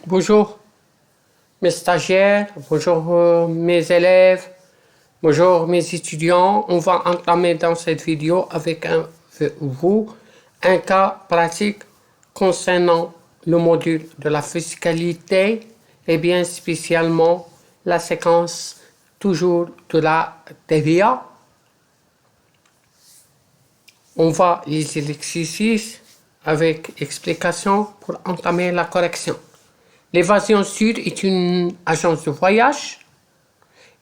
Bonjour mes stagiaires, bonjour mes élèves, bonjour mes étudiants. On va entamer dans cette vidéo avec vous un cas pratique concernant le module de la fiscalité et bien spécialement la séquence toujours de la TVA. On va lire l'exercice avec explication pour entamer la correction. L'évasion Sud est une agence de voyage.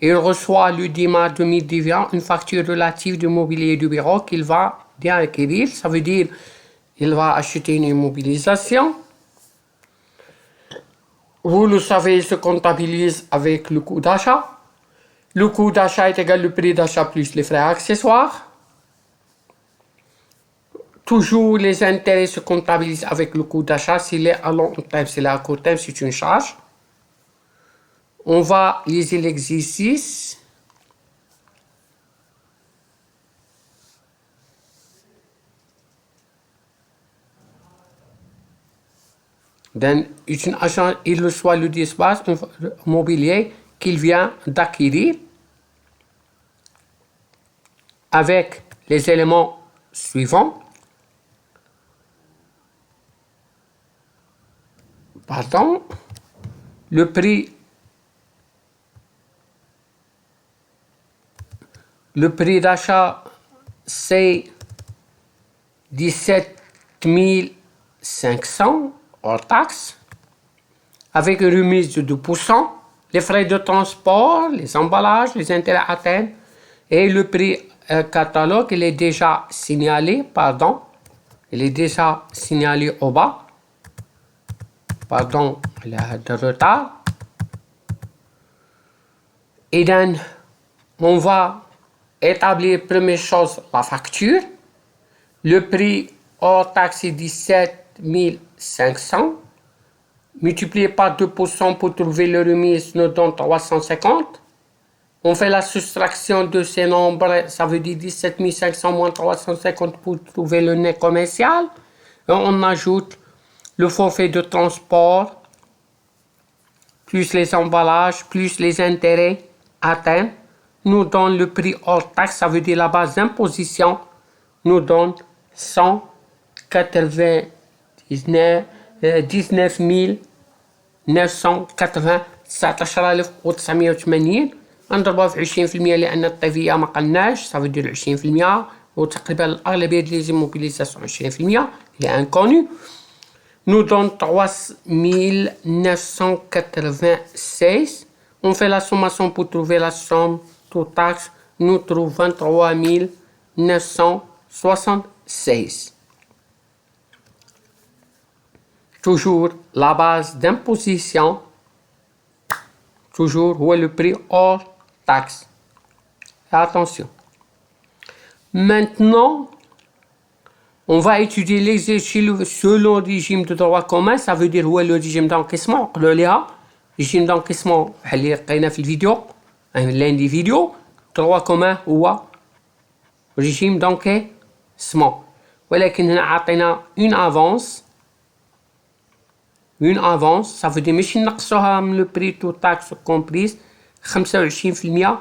Il reçoit le 10 mars 2019 une facture relative du mobilier du bureau qu'il va bien acquérir. Ça veut dire qu'il va acheter une immobilisation. Vous le savez, il se comptabilise avec le coût d'achat. Le coût d'achat est égal au prix d'achat plus les frais accessoires. Toujours les intérêts se comptabilisent avec le coût d'achat. S'il est à long terme, s'il est à court terme, c'est une charge. On va lire l'exercice. Dans une agence, il reçoit le espace mobilier qu'il vient d'acquérir avec les éléments suivants. Pardon, le prix d'achat c'est 17 500 hors taxe avec une remise de 2%, les frais de transport, les emballages, les intérêts à terme et le prix catalogue, il est déjà signalé, au bas. Pardon, il y a de retard. Et donc, on va établir, première chose, la facture. Le prix hors taxe est 17 500. Multiplié par 2% pour trouver le remise, nous donne 350. On fait la soustraction de ces nombres, ça veut dire 17 500 moins 350 pour trouver le net commercial. Et on ajoute le forfait de transport, plus les emballages, plus les intérêts atteints, nous donne le prix hors taxe, ça veut dire la base d'imposition, nous donne 19 980 19980 نضربها في 20% لأن الطفية ما قلناش ça veut dire 20% وتقريبا الأغلبية ديال les immobilisations 20% هي inconnu. Nous donne 3996. On fait la sommation pour trouver la somme toute taxe. Nous trouvons 23 976. Toujours la base d'imposition. Toujours où est le prix hors taxe. Attention. Maintenant, on va étudier l'exercice selon le régime de droit commun. Ça veut dire où est le régime d'encaissement. Le régime d'encaissement, اللي لقينا في الفيديو lundi vidéo. droit commun هو régime d'encaissement. ولكن هنا عطينا une avance. Ça veut dire ماشي نقصوها من le prix tout taxe comprise 25%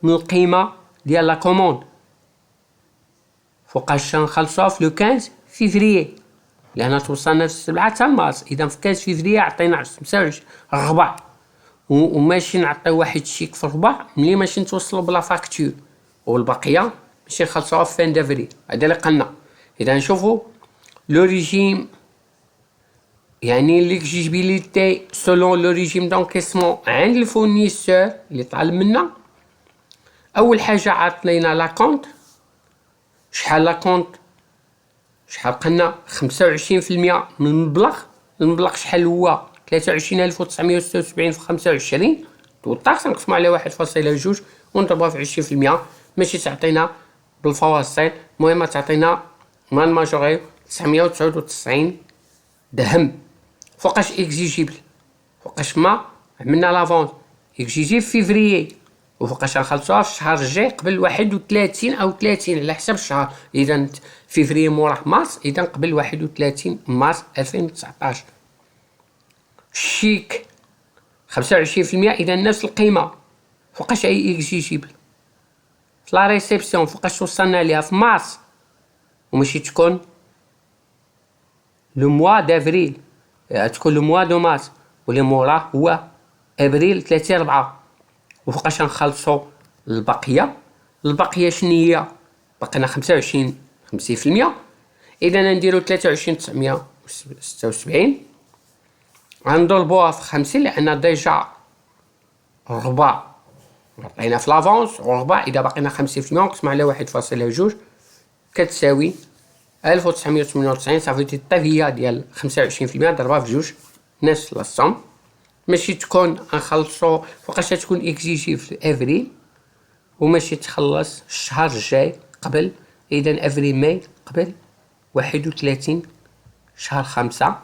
من القيمة ديال لا كوموند. فوقاش نخلصوها في لو 15 فيفريي لأن توصلنا في 7 تاع مارس. إذا في 15 فيفريي عطينا 25 الربع وماشي نعطيو واحد الشيك في الربع ملي ماشي نتوصلو بلا فاكتور والبقية ماشي نخلصوها في فان دافريل. هذا اللي قلنا. إذا نشوفو لو ريجيم يعني ليكجيبيليتي سولون لو ريجيم دونكيسمون عند الفورنيسور اللي طالب منا. أول حاجة عطينا لاكونت. شحال لاكونت؟ شحال قلنا 25% من المبلغ شحال هو 23976 في 25 والطاكس نقسمو على 1.2 ونضربوها في 20%. ماشي تعطينا بالفواصل، المهم تعطينا مان ماجوري 999 درهم. فوقاش اكزيجيبل؟ فوقاش ما عملنا لافونت اكزيجيبل في فيفريي وفوقاش نخلصوها في الشهر الجاي قبل 31 أو 30 على حسب الشهر. إذا فيفري موراه مارس، إذا قبل 31 مارس 2019. الشيك 25% إذا نفس القيمة. فوقاش أي إكزيجيبل في لا ريسيبسيون فوقاش وصلنا ليها في مارس وماشي تكون لو موا دافريل، تكون لو موا دو مارس واللي موراه هو ابريل 30/4. وفوقاش نخلصو البقية شنية؟ بقينا 50%. إذا نديرو 23,976 غنضربوها في 50 لأن ديجا الربع عطينا في لافونس، والربع إذا بقينا 50% نقسم على 1.2 كتساوي 1998. صافي الطفية ديال 25% ضربها في 2 نفس لاصوم. ماشي تكون نخلصو فوقاش تكون اكزيجي في افريل وماشي تخلص الشهر الجاي قبل. إذا افريل ماي قبل 31 شهر 5.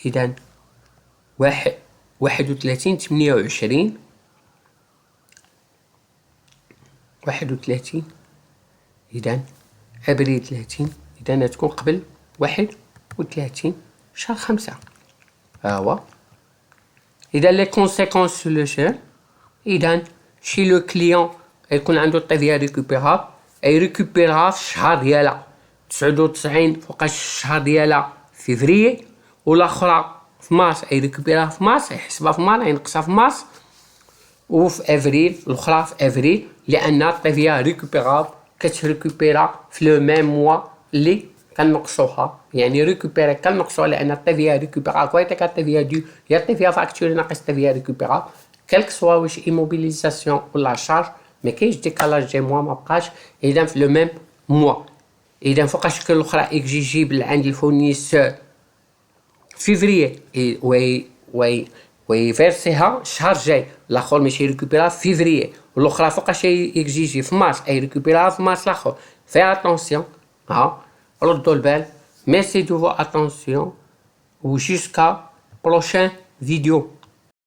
إذا 31/28 إذا ابريل 30 إذا تكون قبل 31 شهر 5. هو إذا لي كونسيكونس سو لو شير. إذا شي لو كليون يكون عنده الطفية ريكوبيراب يريكوبيرها في الشهر ديالها 99 فوقاش الشهر ديالها فيفريي، والاخرى في مارس يريكوبيرها في مارس يحسبها في مارس ينقصها في مارس، وفي افريل الاخرى في افريل لان الطفية ريكوبيراب كتريكوبيرا في لو ميم موا اللي كنقصوها. يعني ريكوبيرا كنقصوها لان الطفية ريكوبيرا كويتك الطفية دو هي الطفية فاكتوري ناقص الطفية ريكوبيرا كالك سوا واش ايموبيليزاسيون ولا شارج ما كاينش ديكالاج دي موا ما بقاش. اذا في لو ميم موا. اذا فوقاش كل الاخرى اكزيجيبل عند الفورنيسور فيفريي ويفيرسيها الشهر الجاي، الاخر ماشي ريكوبيرها في فيفريي، والاخرى فوقاش اكزيجي في مارس ريكوبيرها في مارس الاخر. في اتونسيون ردوا البال. ميرسي دو فو اتونسيون و جوسكا بروشين فيديو.